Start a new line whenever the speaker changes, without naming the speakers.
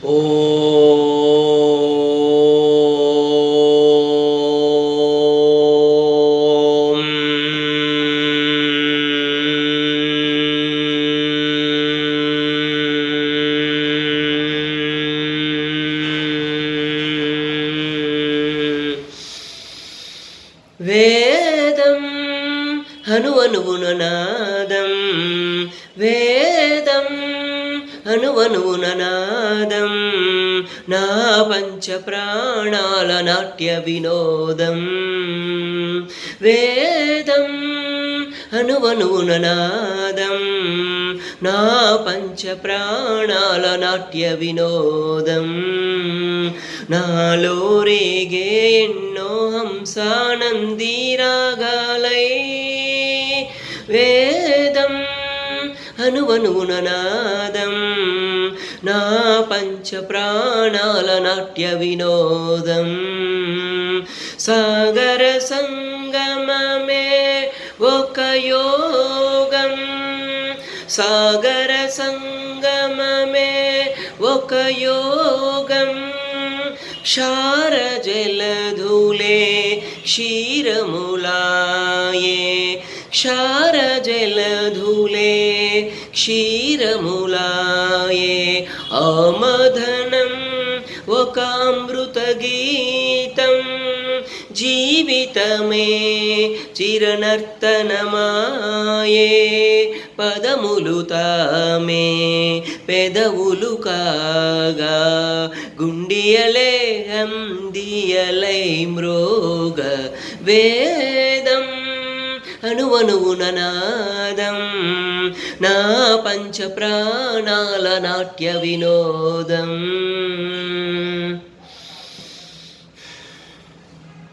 ఓం వేదం అణువణువున నాదం, వేదం అణువణువున నాదం, నా పంచ ప్రాణాల నాట్య వినోదం. వేదం అణువణువున నాదం, నా పంచ ప్రాణాల నాట్య వినోదం. నాలో రేగే ఎన్నో హంసానందీ రాగాలై, వేదం అణువణువున నాదం, నా పంచ ప్రాణాల నాట్య వినోదం. సాగర సంగమమే ఒక యోగం, సాగర సంగమమే ఒక యోగం. క్షార జలధూలే క్షీరములాయే, క్షార జలధూలే క్షీరములాయే. ఆమధనం ఒక అమృత గీతం, జీవితమే చిరనర్తనమాయే. పదములు తామే పెదవులు కాగా, గుండియలే అందియలై మ్రోగ. వేదం అణువణువున నాదం, నా పంచ ప్రాణాల నాట్య వినోదం.